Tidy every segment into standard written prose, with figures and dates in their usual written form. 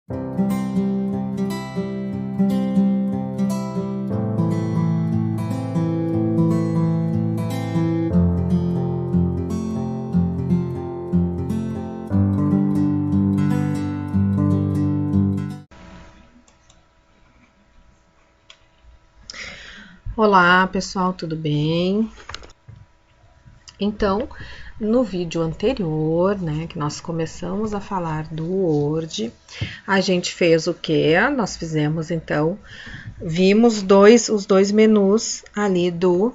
Olá pessoal, tudo bem? Então, no vídeo anterior, né, que nós começamos a falar do Word, a gente fez o quê? Nós fizemos, então, vimos os dois menus ali do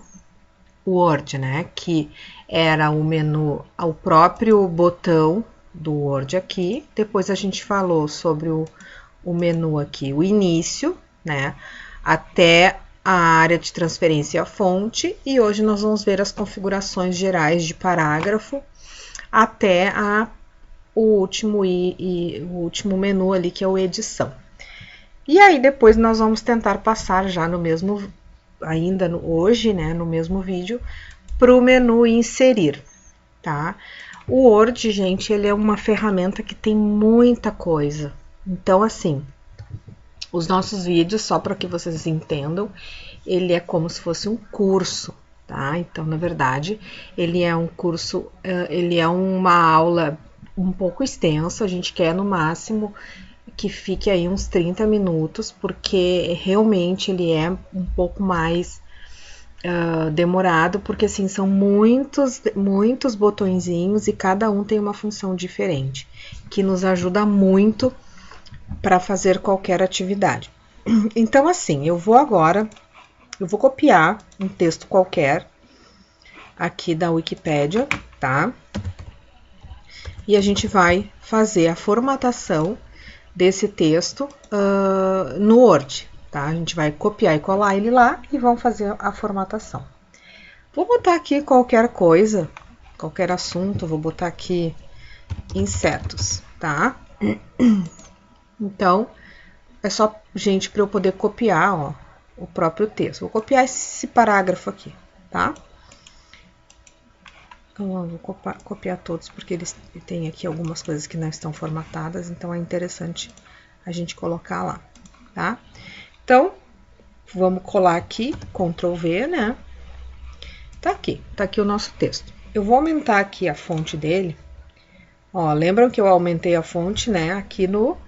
Word, né, que era o menu, o próprio botão do Word aqui, depois a gente falou sobre o menu aqui, o início, né, até a área de transferência e a fonte, e hoje nós vamos ver as configurações gerais de parágrafo até o último o último menu ali, que é o edição. E aí depois nós vamos tentar passar já no mesmo, hoje, né, no mesmo vídeo, para o menu inserir, tá? O Word, gente, ele é uma ferramenta que tem muita coisa. Então, assim, os nossos vídeos, só para que vocês entendam, ele é como se fosse um curso, tá? Então, na verdade, ele é um curso, ele é uma aula um pouco extensa, a gente quer no máximo que fique aí uns 30 minutos, porque realmente ele é um pouco mais demorado, porque assim, são muitos botõezinhos e cada um tem uma função diferente, que nos ajuda muito para fazer qualquer atividade. Então, assim, eu vou copiar um texto qualquer aqui da Wikipédia, tá? E a gente vai fazer a formatação desse texto no Word, tá? A gente vai copiar e colar ele lá e vamos fazer a formatação. Vou botar aqui qualquer coisa, qualquer assunto, vou botar aqui insetos, tá? Então, é só, gente, para eu poder copiar, ó, o próprio texto. Vou copiar esse parágrafo aqui, tá? Então, eu vou copiar todos, porque eles têm aqui algumas coisas que não estão formatadas, então é interessante a gente colocar lá, tá? Então, vamos colar aqui, Ctrl V, né? Tá aqui o nosso texto. Eu vou aumentar aqui a fonte dele. Ó, lembram que eu aumentei a fonte, né? Aqui no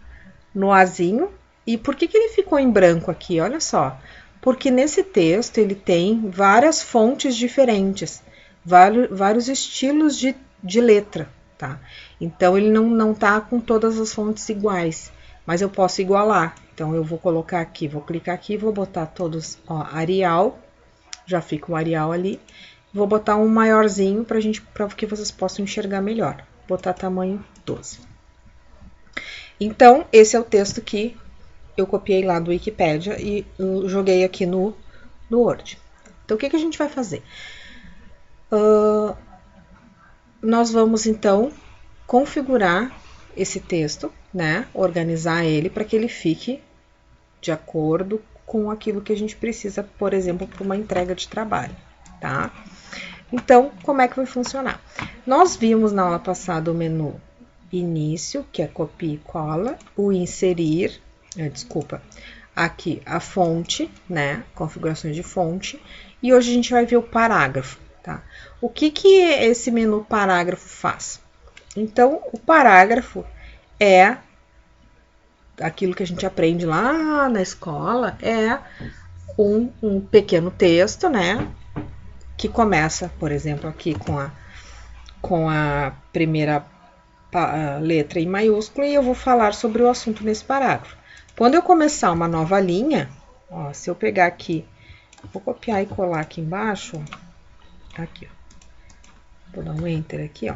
Azinho. E por que ele ficou em branco aqui? Olha só. Porque nesse texto ele tem várias fontes diferentes, vários estilos de letra, tá? Então ele não tá com todas as fontes iguais, mas eu posso igualar. Então eu vou colocar aqui, vou clicar aqui, vou botar todos, ó, Arial, já fica o Arial ali. Vou botar um maiorzinho para que vocês possam enxergar melhor. Vou botar tamanho 12. Então, esse é o texto que eu copiei lá do Wikipédia e joguei aqui no Word. Então, o que a gente vai fazer? Nós vamos, então, configurar esse texto, né? Organizar ele para que ele fique de acordo com aquilo que a gente precisa, por exemplo, para uma entrega de trabalho, tá? Então, como é que vai funcionar? Nós vimos na aula passada o menu início, que é copia e cola, o inserir, aqui a fonte, né, configurações de fonte, e hoje a gente vai ver o parágrafo, tá? O que esse menu parágrafo faz? Então, o parágrafo é aquilo que a gente aprende lá na escola, é um pequeno texto, né, que começa, por exemplo, aqui com a primeira letra em maiúsculo e eu vou falar sobre o assunto nesse parágrafo. Quando eu começar uma nova linha, ó, se eu pegar aqui, vou copiar e colar aqui embaixo, aqui, ó, vou dar um Enter aqui, ó.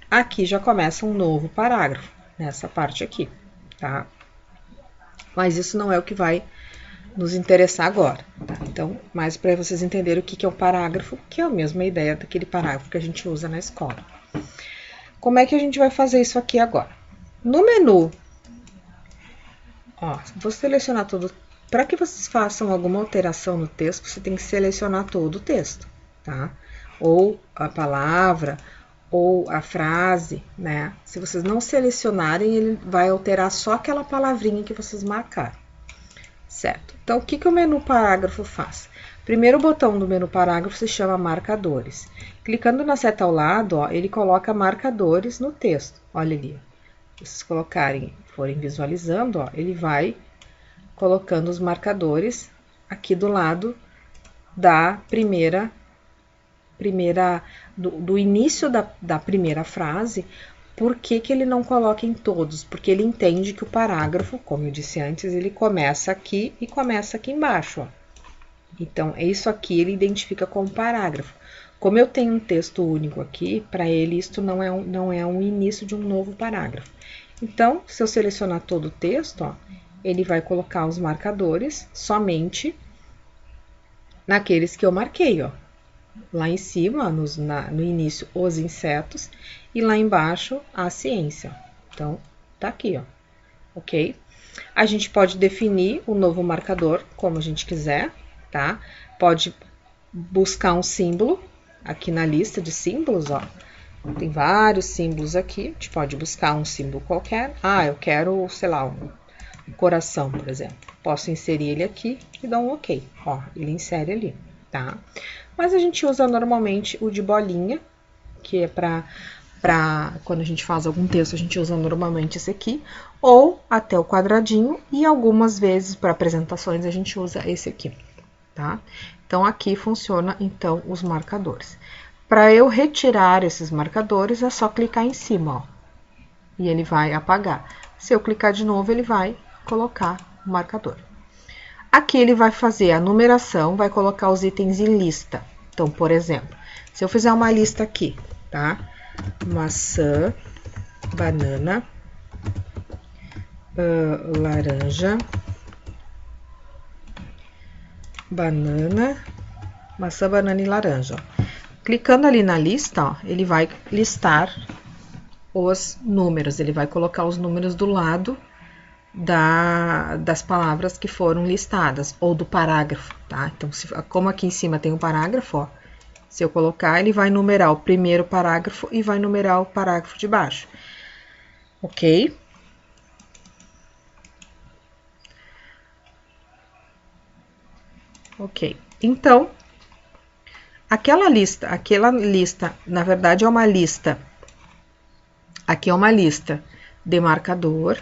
Aqui já começa um novo parágrafo, nessa parte aqui, tá? Mas isso não é o que vai nos interessar agora, tá? Então, mais para vocês entenderem o que é um parágrafo, que é a mesma ideia daquele parágrafo que a gente usa na escola. Como é que a gente vai fazer isso aqui agora? No menu, ó, vou selecionar todo. Para que vocês façam alguma alteração no texto, você tem que selecionar todo o texto, tá? Ou a palavra, ou a frase, né? Se vocês não selecionarem, ele vai alterar só aquela palavrinha que vocês marcaram, certo? Então, o que o menu parágrafo faz? Primeiro botão do menu parágrafo se chama marcadores. Clicando na seta ao lado, ó, ele coloca marcadores no texto. Olha ali. Se vocês colocarem, forem visualizando, ó, ele vai colocando os marcadores aqui do lado da do início da primeira frase. Por que ele não coloca em todos? Porque ele entende que o parágrafo, como eu disse antes, ele começa aqui e começa aqui embaixo, ó. Então, isso aqui ele identifica como parágrafo. Como eu tenho um texto único aqui, para ele isto não é um início de um novo parágrafo. Então, se eu selecionar todo o texto, ó, ele vai colocar os marcadores somente naqueles que eu marquei, ó. Lá em cima, no início, os insetos, e lá embaixo, a ciência. Então, tá aqui, ó, ok? A gente pode definir o novo marcador como a gente quiser, tá? Pode buscar um símbolo aqui na lista de símbolos, ó. Tem vários símbolos aqui, a gente pode buscar um símbolo qualquer. Ah, eu quero, sei lá, um coração, por exemplo. Posso inserir ele aqui e dar um ok, ó, ele insere ali, tá? Mas a gente usa normalmente o de bolinha, que é para quando a gente faz algum texto, a gente usa normalmente esse aqui, ou até o quadradinho, e algumas vezes para apresentações a gente usa esse aqui, tá? Então, aqui funciona, então, os marcadores. Para eu retirar esses marcadores, é só clicar em cima, ó, e ele vai apagar. Se eu clicar de novo, ele vai colocar o marcador. Aqui ele vai fazer a numeração, vai colocar os itens em lista. Então, por exemplo, se eu fizer uma lista aqui, tá? Maçã, banana, laranja, maçã, banana e laranja. Ó. Clicando ali na lista, ó, ele vai listar os números, ele vai colocar os números do lado das palavras que foram listadas, ou do parágrafo, tá? Então, como aqui em cima tem um parágrafo, ó, se eu colocar, ele vai numerar o primeiro parágrafo e vai numerar o parágrafo de baixo, ok? Ok, então, aquela lista, na verdade é uma lista, aqui é uma lista de marcador,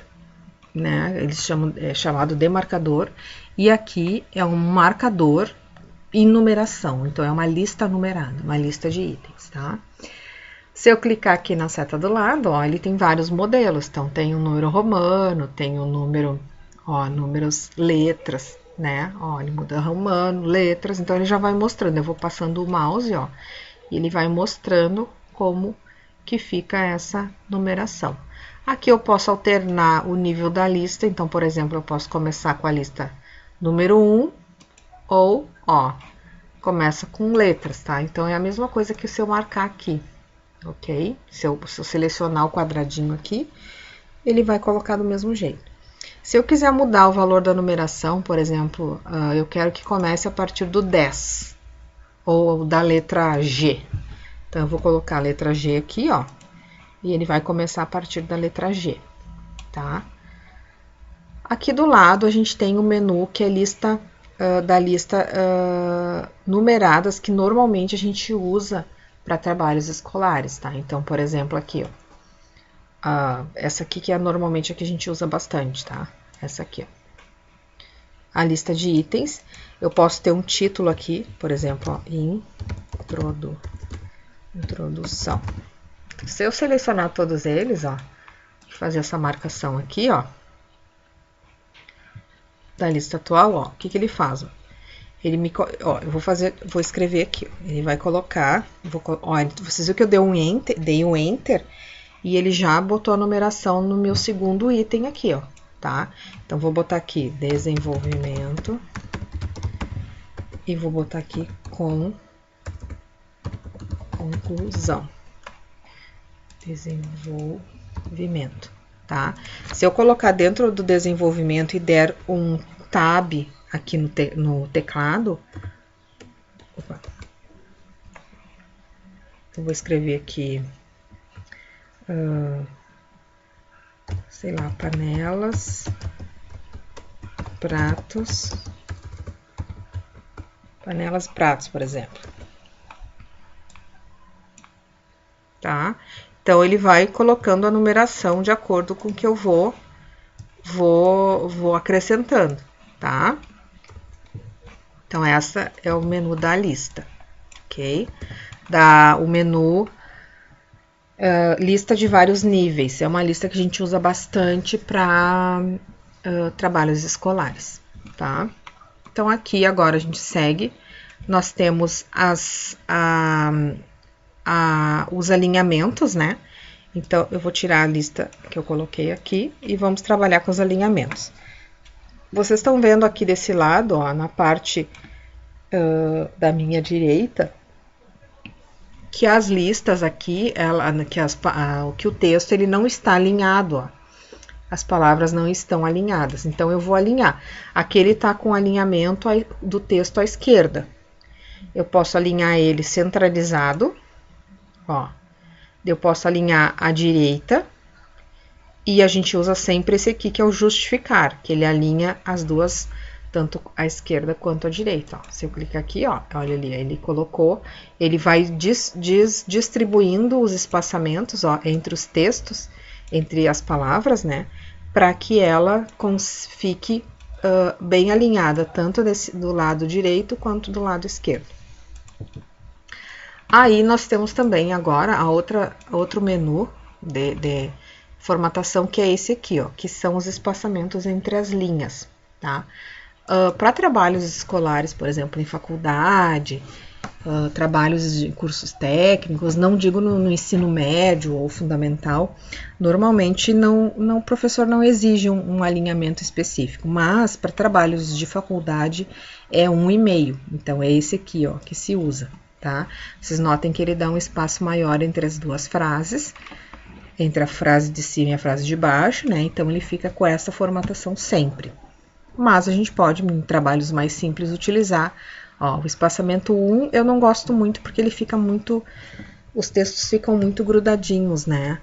né? Eles chamam, é chamado de marcador, e aqui é um marcador em numeração, então é uma lista numerada, uma lista de itens, tá? Se eu clicar aqui na seta do lado, ó, ele tem vários modelos, então tem o número romano, tem o número, ó, números, letras, né? Ó, ele muda romano, letras, então ele já vai mostrando, eu vou passando o mouse, ó, e ele vai mostrando como que fica essa numeração. Aqui eu posso alternar o nível da lista, então, por exemplo, eu posso começar com a lista número 1, ou, ó, começa com letras, tá? Então, é a mesma coisa que se eu marcar aqui, ok? Se eu selecionar o quadradinho aqui, ele vai colocar do mesmo jeito. Se eu quiser mudar o valor da numeração, por exemplo, eu quero que comece a partir do 10, ou da letra G. Então, eu vou colocar a letra G aqui, ó, e ele vai começar a partir da letra G, tá? Aqui do lado a gente tem o menu que é lista da lista numeradas, que normalmente a gente usa para trabalhos escolares, tá? Então, por exemplo, aqui, ó, essa aqui que é normalmente a que a gente usa bastante, tá? Essa aqui, ó. A lista de itens, eu posso ter um título aqui, por exemplo, ó, introdução. Se eu selecionar todos eles, ó, fazer essa marcação aqui, ó, da lista atual, ó, o que ele faz? Ó? Ele ó, vou escrever aqui, ó, ele vai colocar, ó, vocês viram que eu dei um enter, e ele já botou a numeração no meu segundo item aqui, ó, tá? Então, vou botar aqui desenvolvimento, e vou botar aqui conclusão. Desenvolvimento, tá? Se eu colocar dentro do desenvolvimento e der um tab aqui no teclado, opa, eu vou escrever aqui sei lá, panelas, pratos, panelas, pratos, por exemplo. Tá? Então, ele vai colocando a numeração de acordo com o que eu vou acrescentando, tá? Então, essa é o menu da lista, ok? O menu lista de vários níveis. É uma lista que a gente usa bastante para trabalhos escolares, tá? Então, aqui agora a gente segue. Nós temos os alinhamentos, né? Então, eu vou tirar a lista que eu coloquei aqui e vamos trabalhar com os alinhamentos. Vocês estão vendo aqui desse lado, ó, na parte da minha direita, que as listas aqui, que o texto ele não está alinhado, ó. As palavras não estão alinhadas. Então, eu vou alinhar. Aqui ele está com o alinhamento do texto à esquerda. Eu posso alinhar ele centralizado, ó. Eu posso alinhar à direita, e a gente usa sempre esse aqui, que é o justificar, que ele alinha as duas, tanto a esquerda quanto a direita, ó. Se eu clicar aqui, ó, olha ali, ele colocou, ele vai distribuindo os espaçamentos, ó, entre os textos, entre as palavras, né, para que ela fique bem alinhada, tanto do lado direito quanto do lado esquerdo. Aí, nós temos também agora outro menu de formatação, que é esse aqui, ó, que são os espaçamentos entre as linhas, tá? Para trabalhos escolares, por exemplo, em faculdade, trabalhos de cursos técnicos, não digo no ensino médio ou fundamental, normalmente o professor não exige um alinhamento específico, mas para trabalhos de faculdade é 1,5, então é esse aqui, ó, que se usa. Tá? Vocês notem que ele dá um espaço maior entre as duas frases, entre a frase de cima e a frase de baixo, né? Então, ele fica com essa formatação sempre. Mas a gente pode, em trabalhos mais simples, utilizar, ó, o espaçamento 1, eu não gosto muito porque ele fica muito, os textos ficam muito grudadinhos, né?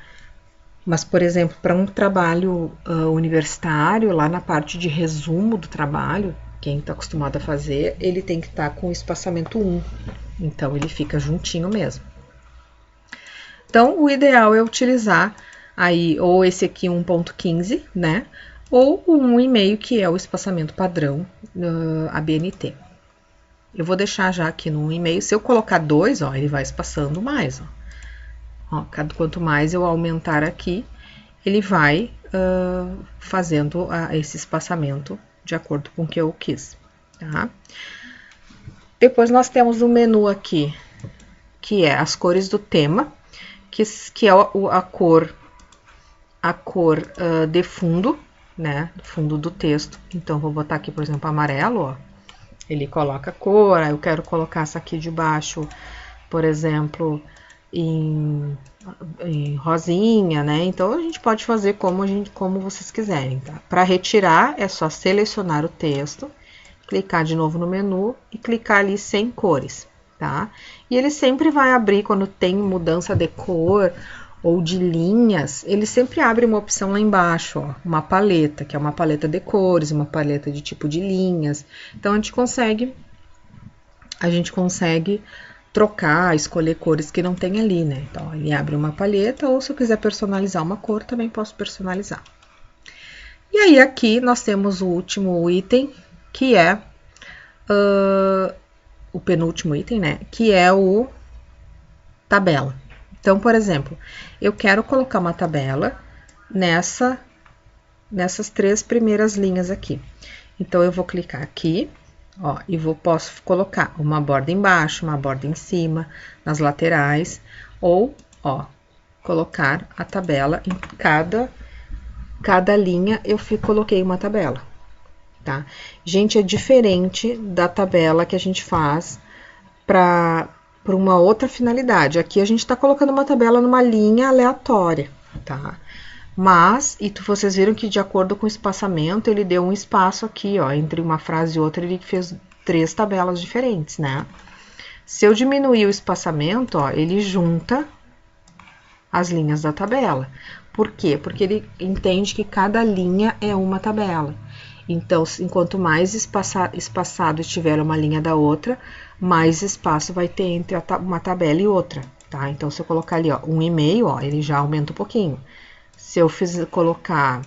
Mas, por exemplo, para um trabalho universitário, lá na parte de resumo do trabalho, quem está acostumado a fazer, ele tem que estar com o espaçamento 1. Então, ele fica juntinho mesmo. Então, o ideal é utilizar aí ou esse aqui 1.15, né? Ou o 1,5, que é o espaçamento padrão ABNT. Eu vou deixar já aqui no 1,5. Se eu colocar 2, ó, ele vai espaçando mais, ó. Quanto mais eu aumentar aqui, ele vai fazendo esse espaçamento de acordo com o que eu quis, tá? Depois nós temos o menu aqui, que é as cores do tema, que é a cor de fundo, né? Fundo do texto. Então, vou botar aqui, por exemplo, amarelo, ó. Ele coloca a cor, eu quero colocar essa aqui de baixo, por exemplo, em rosinha, né? Então, a gente pode fazer como vocês quiserem, tá? Para retirar, é só selecionar o texto, clicar de novo no menu e clicar ali sem cores, tá? E ele sempre vai abrir, quando tem mudança de cor ou de linhas, ele sempre abre uma opção lá embaixo, ó, uma paleta, que é uma paleta de cores, uma paleta de tipo de linhas. Então, a gente consegue trocar, escolher cores que não tem ali, né? Então, ele abre uma paleta, ou se eu quiser personalizar uma cor, também posso personalizar. E aí, aqui, nós temos o último item, que é o penúltimo item, né? Que é o tabela. Então, por exemplo, eu quero colocar uma tabela nessas 3 primeiras linhas aqui. Então, eu vou clicar aqui, ó, e posso colocar uma borda embaixo, uma borda em cima, nas laterais, ou, ó, colocar a tabela em cada linha, eu coloquei uma tabela, tá? Gente, é diferente da tabela que a gente faz para uma outra finalidade. Aqui a gente está colocando uma tabela numa linha aleatória, tá? Mas, vocês viram que de acordo com o espaçamento, ele deu um espaço aqui, ó, entre uma frase e outra, ele fez 3 tabelas diferentes, né? Se eu diminuir o espaçamento, ó, ele junta as linhas da tabela. Por quê? Porque ele entende que cada linha é uma tabela. Então, enquanto mais espaçado estiver uma linha da outra, mais espaço vai ter entre uma tabela e outra, tá? Então, se eu colocar ali, ó, 1,5, ó, ele já aumenta um pouquinho. Se eu colocar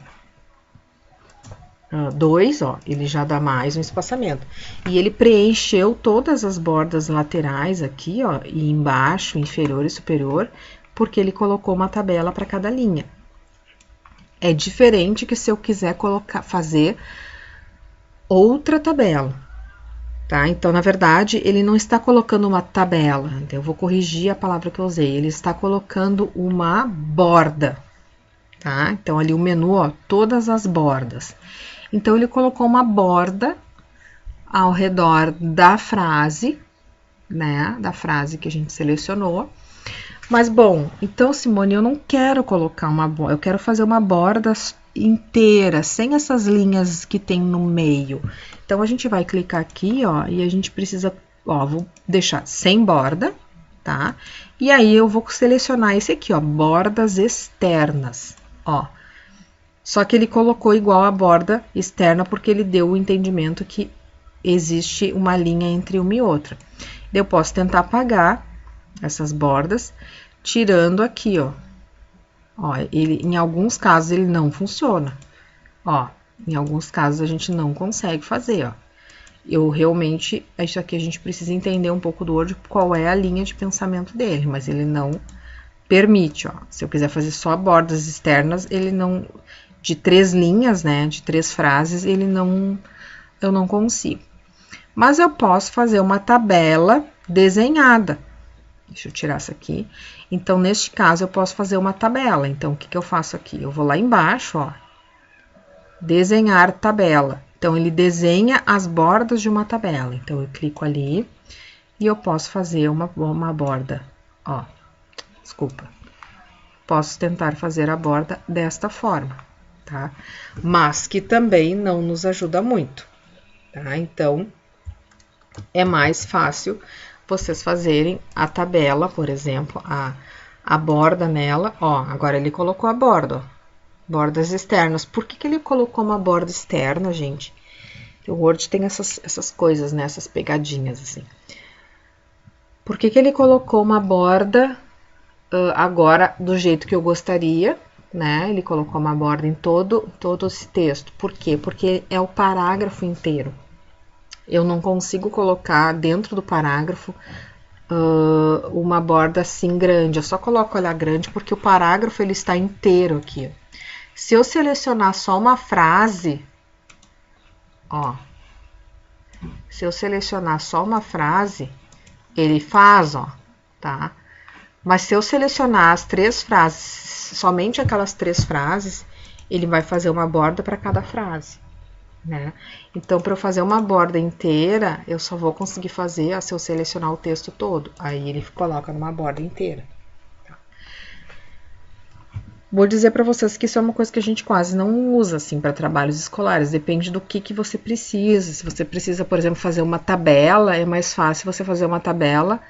2, ó, ele já dá mais um espaçamento. E ele preencheu todas as bordas laterais aqui, ó, e embaixo, inferior e superior, porque ele colocou uma tabela para cada linha. É diferente que se eu quiser fazer outra tabela, tá? Então, na verdade, ele não está colocando uma tabela, então eu vou corrigir a palavra que eu usei, ele está colocando uma borda, tá? Então, ali o menu, ó, todas as bordas. Então, ele colocou uma borda ao redor da frase, né? Da frase que a gente selecionou. Mas, bom, então, Simone, eu não quero colocar uma borda, eu quero fazer uma borda inteira, sem essas linhas que tem no meio. Então, a gente vai clicar aqui, ó, e a gente precisa, ó, vou deixar sem borda, tá? E aí, eu vou selecionar esse aqui, ó, bordas externas, ó. Só que ele colocou igual a borda externa, porque ele deu o entendimento que existe uma linha entre uma e outra. Eu posso tentar apagar essas bordas, tirando aqui, ó. Ó, em alguns casos ele não funciona. Ó, em alguns casos a gente não consegue fazer, ó. Isso aqui a gente precisa entender um pouco do Word, qual é a linha de pensamento dele, mas ele não permite, ó. Se eu quiser fazer só bordas externas, ele não, de 3 linhas, né, de 3 frases, eu não consigo. Mas eu posso fazer uma tabela desenhada. Deixa eu tirar isso aqui. Então, neste caso, eu posso fazer uma tabela. Então, o que que eu faço aqui? Eu vou lá embaixo, ó, desenhar tabela. Então, ele desenha as bordas de uma tabela. Então, eu clico ali e eu posso fazer uma borda, ó, desculpa. Posso tentar fazer a borda desta forma, tá? Mas que também não nos ajuda muito, tá? Então, é mais fácil vocês fazerem a tabela, por exemplo, a borda nela, ó, agora ele colocou a borda, ó, bordas externas. Por que que ele colocou uma borda externa, gente? O Word tem essas coisas, né, essas pegadinhas, assim. Por que que ele colocou uma borda agora do jeito que eu gostaria, né? Ele colocou uma borda em todo esse texto. Por quê? Porque é o parágrafo inteiro. Eu não consigo colocar dentro do parágrafo uma borda assim grande. Eu só coloco ela grande porque o parágrafo ele está inteiro aqui. Se eu selecionar só uma frase, ó, se eu selecionar só uma frase, ele faz, ó, tá? Mas se eu selecionar as 3 frases, somente aquelas 3 frases, ele vai fazer uma borda para cada frase, né? Então, para eu fazer uma borda inteira, eu só vou conseguir fazer se eu selecionar o texto todo. Aí ele coloca numa borda inteira. Tá? Vou dizer para vocês que isso é uma coisa que a gente quase não usa assim para trabalhos escolares. Depende do que você precisa. Se você precisa, por exemplo, fazer uma tabela, é mais fácil você fazer uma tabela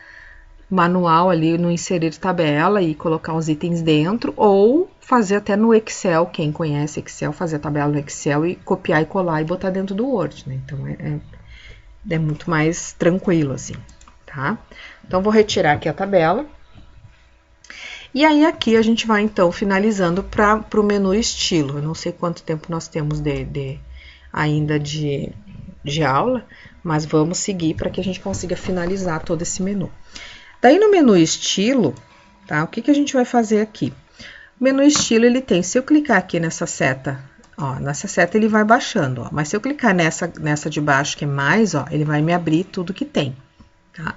manual ali no inserir tabela e colocar os itens dentro, ou fazer até no Excel, quem conhece Excel, fazer a tabela no Excel e copiar e colar e botar dentro do Word, né? Então, é muito mais tranquilo, assim, tá? Então, vou retirar aqui a tabela. E aí, aqui a gente vai, então, finalizando para o menu estilo. Eu não sei quanto tempo nós temos ainda de aula, mas vamos seguir para que a gente consiga finalizar todo esse menu. Daí no menu estilo, tá? O que que a gente vai fazer aqui? O menu estilo, ele tem, se eu clicar aqui nessa seta, ó, nessa seta ele vai baixando, ó. Mas se eu clicar nessa de baixo, que é mais, ó, ele vai me abrir tudo que tem, tá?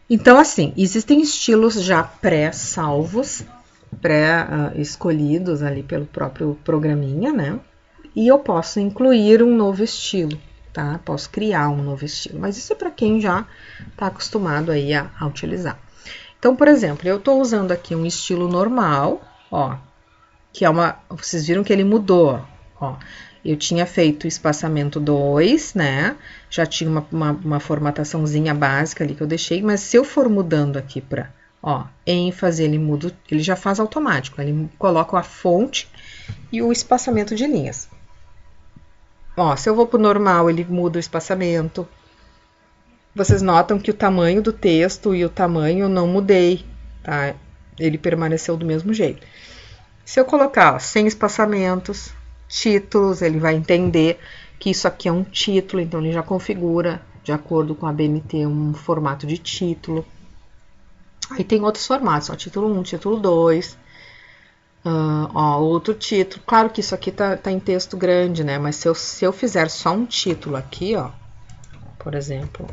Então, assim, existem estilos já pré-salvos, pré-escolhidos ali pelo próprio programinha, né? E eu posso incluir um novo estilo. Tá? Posso criar um novo estilo, mas isso é para quem já está acostumado aí a utilizar. Então, por exemplo, eu estou usando aqui um estilo normal, ó, que é vocês viram que ele mudou, ó. Eu tinha feito espaçamento 2, né? Já tinha uma formataçãozinha básica ali que eu deixei, mas se eu for mudando aqui para Ó, ênfase, ele muda, ele já faz automático, ele coloca a fonte e o espaçamento de linhas. Ó, se eu vou pro normal, ele muda o espaçamento. Vocês notam que o tamanho do texto e o tamanho eu não mudei, tá? Ele permaneceu do mesmo jeito. Se eu colocar, ó, sem espaçamentos, títulos, ele vai entender que isso aqui é um título, então ele já configura, de acordo com a BNT, um formato de título. Aí tem outros formatos, ó, título 1, título 2, ó, outro título. Claro que isso aqui tá em texto grande, né? Mas se eu fizer só um título aqui, ó, por exemplo,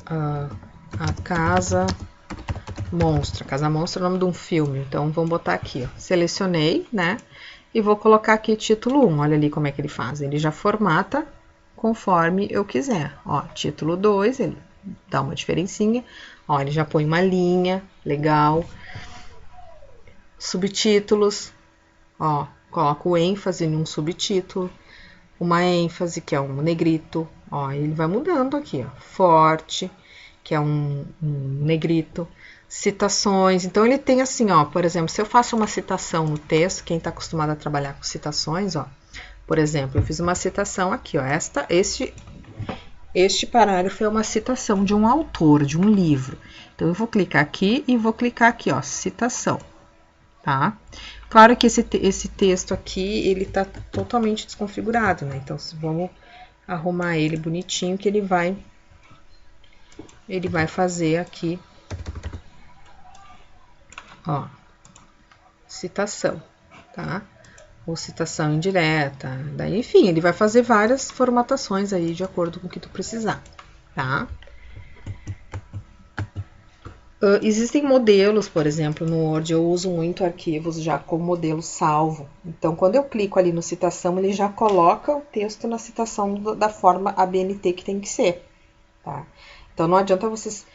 a Casa Monstra. Casa Monstra é o nome de um filme, então vamos botar aqui, ó. Selecionei, né? E vou colocar aqui título 1, olha ali como é que ele faz. Ele já formata conforme eu quiser. Ó, título 2, ele dá uma diferencinha. Ó, ele já põe uma linha, legal. Subtítulos, ó, coloco o ênfase em um subtítulo. Uma ênfase, que é um negrito. Ó, ele vai mudando aqui, ó. Forte, que é um negrito. Citações, então ele tem assim, ó, por exemplo, se eu faço uma citação no texto, quem está acostumado a trabalhar com citações, ó, por exemplo, eu fiz uma citação aqui, ó, este parágrafo é uma citação de um autor, de um livro. Então eu vou clicar aqui e vou clicar aqui, ó, citação, tá? Claro que esse texto aqui, ele tá totalmente desconfigurado, né? Então vamos arrumar ele bonitinho que ele vai fazer aqui, ó, citação, tá? Ou citação indireta, daí, enfim, ele vai fazer várias formatações aí de acordo com o que tu precisar, tá? Existem modelos, por exemplo, no Word, eu uso muito arquivos já com modelo salvo. Então, quando eu clico ali no citação, ele já coloca o texto na citação da forma ABNT que tem que ser, tá? Então, não adianta vocês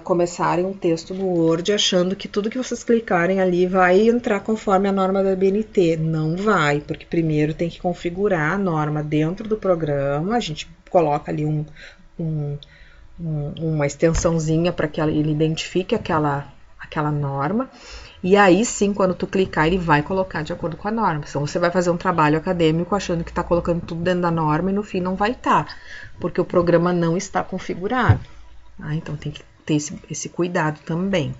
começarem um texto no Word achando que tudo que vocês clicarem ali vai entrar conforme a norma da BNT. Não vai, porque primeiro tem que configurar a norma dentro do programa, a gente coloca ali uma extensãozinha para que ele identifique aquela norma, e aí sim, quando tu clicar, ele vai colocar de acordo com a norma. Então, você vai fazer um trabalho acadêmico achando que está colocando tudo dentro da norma e no fim não vai estar, porque o programa não está configurado. Então, tem que ter esse cuidado também.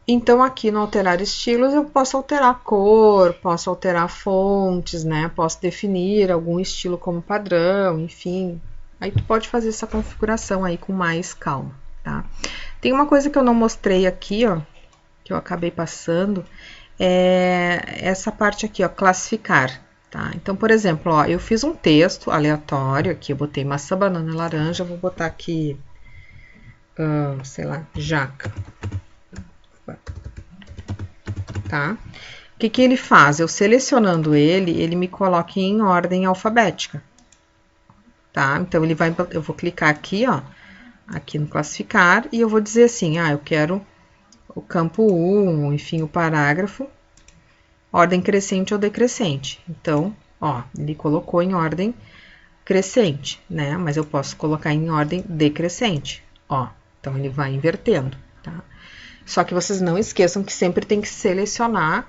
Então, aqui no alterar estilos, eu posso alterar cor, posso alterar fontes, né? Posso definir algum estilo como padrão, enfim. Aí, tu pode fazer essa configuração aí com mais calma, tá? Tem uma coisa que eu não mostrei aqui, ó, que eu acabei passando, é essa parte aqui, ó, classificar. Tá? Então, por exemplo, ó, eu fiz um texto aleatório aqui, eu botei maçã, banana e laranja, vou botar aqui, sei lá, jaca. Tá? O que ele faz? Eu selecionando ele me coloca em ordem alfabética. Tá? Então, eu vou clicar aqui, ó, aqui no classificar, e eu vou dizer assim, eu quero o campo 1, enfim, o parágrafo, ordem crescente ou decrescente. Então, ó, ele colocou em ordem crescente, né? Mas eu posso colocar em ordem decrescente, ó. Então, ele vai invertendo, tá? Só que vocês não esqueçam que sempre tem que selecionar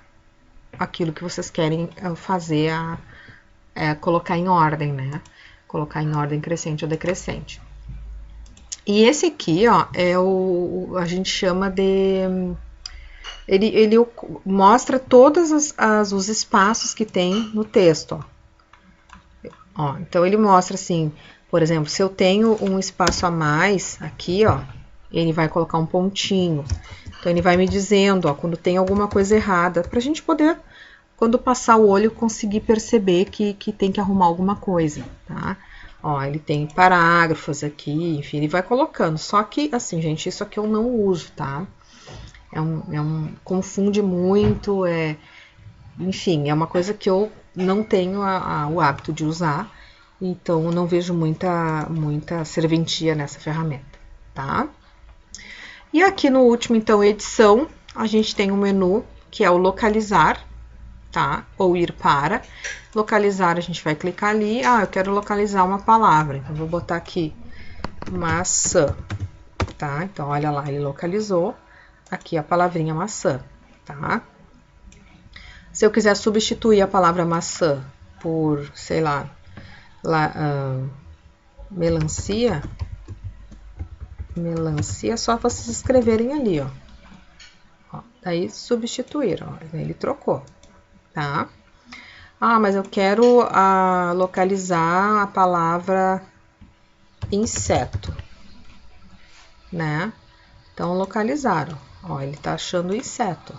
aquilo que vocês querem fazer, colocar em ordem, né? Colocar em ordem crescente ou decrescente. E esse aqui, ó, a gente chama de... Ele mostra todos os espaços que tem no texto, ó. Então, ele mostra assim, por exemplo, se eu tenho um espaço a mais aqui, ó, ele vai colocar um pontinho. Então, ele vai me dizendo, ó, quando tem alguma coisa errada, pra gente poder, quando passar o olho, conseguir perceber que tem que arrumar alguma coisa, tá? Ó, ele tem parágrafos aqui, enfim, ele vai colocando. Só que, assim, gente, isso aqui eu não uso, tá? Confunde muito, enfim, é uma coisa que eu não tenho o hábito de usar, então eu não vejo muita serventia nessa ferramenta, tá? E aqui no último, então, edição, a gente tem um menu que é o localizar, tá? Ou ir para. Localizar, a gente vai clicar ali, eu quero localizar uma palavra, então vou botar aqui maçã. tá? Então, olha lá, ele localizou aqui a palavrinha maçã, tá? Se eu quiser substituir a palavra maçã por, sei lá, melancia, é só vocês escreverem ali, ó. Daí substituíram, ó, ele trocou, tá? Ah, mas eu quero localizar a palavra inseto, né? Então, localizaram. Ó, ele tá achando inseto.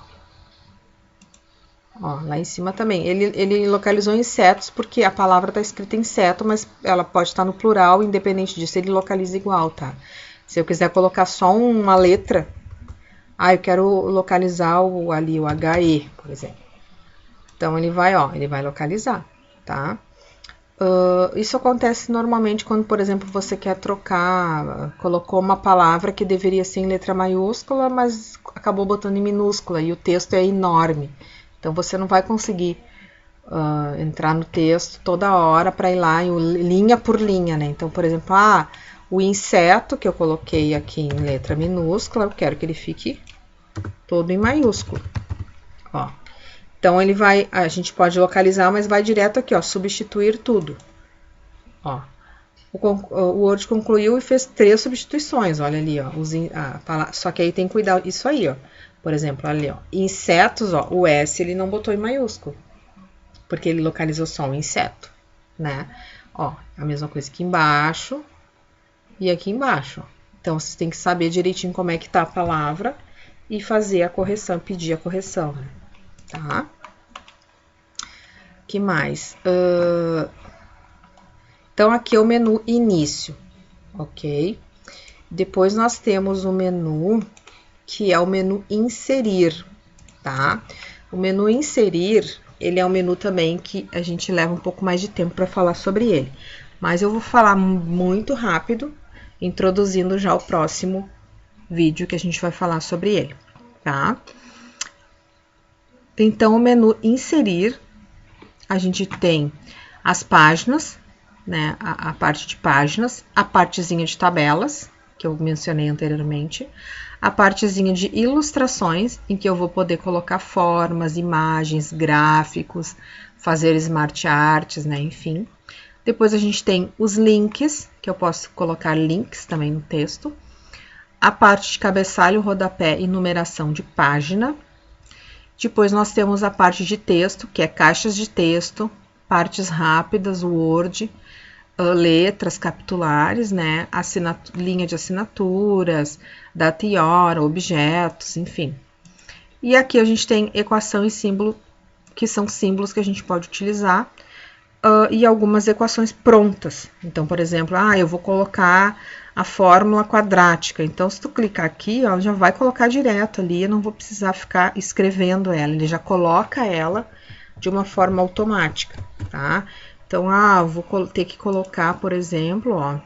Ó, lá em cima também. Ele localizou insetos porque a palavra tá escrita inseto, mas ela pode estar no plural, independente disso, ele localiza igual, tá? Se eu quiser colocar só uma letra, eu quero localizar ali o HE, por exemplo. Então, ele vai localizar, tá? Isso acontece normalmente quando, por exemplo, você quer trocar, colocou uma palavra que deveria ser em letra maiúscula, mas acabou botando em minúscula e o texto é enorme. Então, você não vai conseguir entrar no texto toda hora para ir lá linha por linha, né? Então, por exemplo, o inseto que eu coloquei aqui em letra minúscula, eu quero que ele fique todo em maiúsculo, ó. Então, a gente pode localizar, mas vai direto aqui, ó, substituir tudo. Ó, o Word concluiu e fez 3 substituições, olha ali, ó. Só que aí tem que cuidar, isso aí, ó. Por exemplo, ali, ó, insetos, ó, o S ele não botou em maiúsculo, porque ele localizou só um inseto, né? Ó, a mesma coisa aqui embaixo e aqui embaixo, ó. Então, você tem que saber direitinho como é que tá a palavra e fazer a correção, pedir a correção, né? Tá? Que mais? Então, aqui é o menu início, ok? Depois nós temos o menu que é o menu inserir, tá? O menu inserir, ele é um menu também que a gente leva um pouco mais de tempo para falar sobre ele. Mas eu vou falar muito rápido, introduzindo já o próximo vídeo que a gente vai falar sobre ele, tá? Então, o menu inserir, a gente tem as páginas, né? A parte de páginas, a partezinha de tabelas, que eu mencionei anteriormente, a partezinha de ilustrações, em que eu vou poder colocar formas, imagens, gráficos, fazer smart arts, né? Enfim. Depois a gente tem os links, que eu posso colocar links também no texto. A parte de cabeçalho, rodapé e numeração de página. Depois nós temos a parte de texto, que é caixas de texto, partes rápidas, Word, letras capitulares, né? Linha de assinaturas, data e hora, objetos, enfim. E aqui a gente tem equação e símbolo, que são símbolos que a gente pode utilizar, e algumas equações prontas. Então, por exemplo, eu vou colocar a fórmula quadrática. Então, se tu clicar aqui, ó, já vai colocar direto ali, eu não vou precisar ficar escrevendo ela, ele já coloca ela de uma forma automática, tá? Então, vou ter que colocar, por exemplo, ó,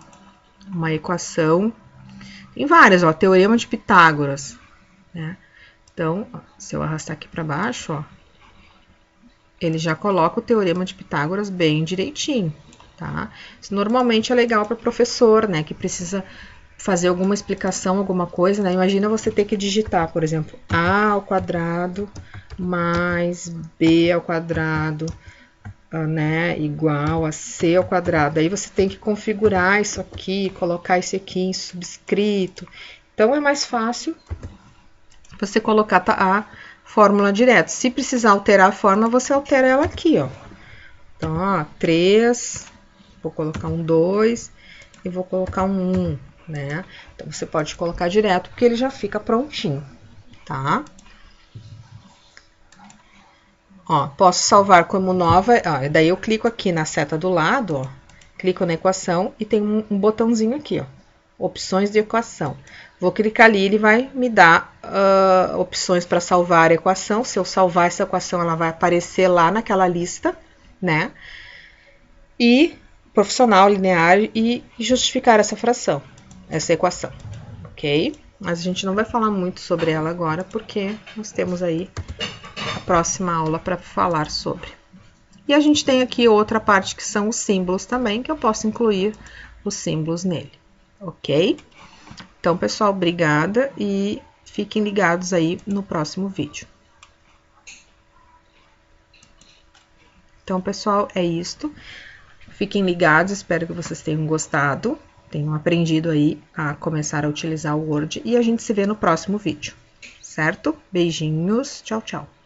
uma equação, tem várias, ó, teorema de Pitágoras, né? Então, ó, se eu arrastar aqui para baixo, ó, ele já coloca o teorema de Pitágoras bem direitinho, tá? Isso normalmente é legal para professor, né, que precisa fazer alguma explicação, alguma coisa, né? Imagina você ter que digitar, por exemplo, a ao quadrado mais b ao quadrado, né, igual a c ao quadrado. Aí você tem que configurar isso aqui, colocar isso aqui em subscrito. Então, é mais fácil você colocar a fórmula direto. Se precisar alterar a fórmula, você altera ela aqui, ó. Então, ó, 3, vou colocar um 2 e vou colocar um 1, né? Então, você pode colocar direto, porque ele já fica prontinho, tá? Ó, posso salvar como nova, ó, daí eu clico aqui na seta do lado, ó, clico na equação e tem um botãozinho aqui, ó, opções de equação. Vou clicar ali, ele vai me dar opções para salvar a equação. Se eu salvar essa equação, ela vai aparecer lá naquela lista, né? E profissional, linear e justificar essa fração, essa equação, ok? Mas a gente não vai falar muito sobre ela agora, porque nós temos aí a próxima aula para falar sobre. E a gente tem aqui outra parte que são os símbolos também, que eu posso incluir os símbolos nele, ok? Então, pessoal, obrigada e fiquem ligados aí no próximo vídeo. Então, pessoal, é isto. Fiquem ligados, espero que vocês tenham gostado, tenham aprendido aí a começar a utilizar o Word e a gente se vê no próximo vídeo, certo? Beijinhos, tchau, tchau!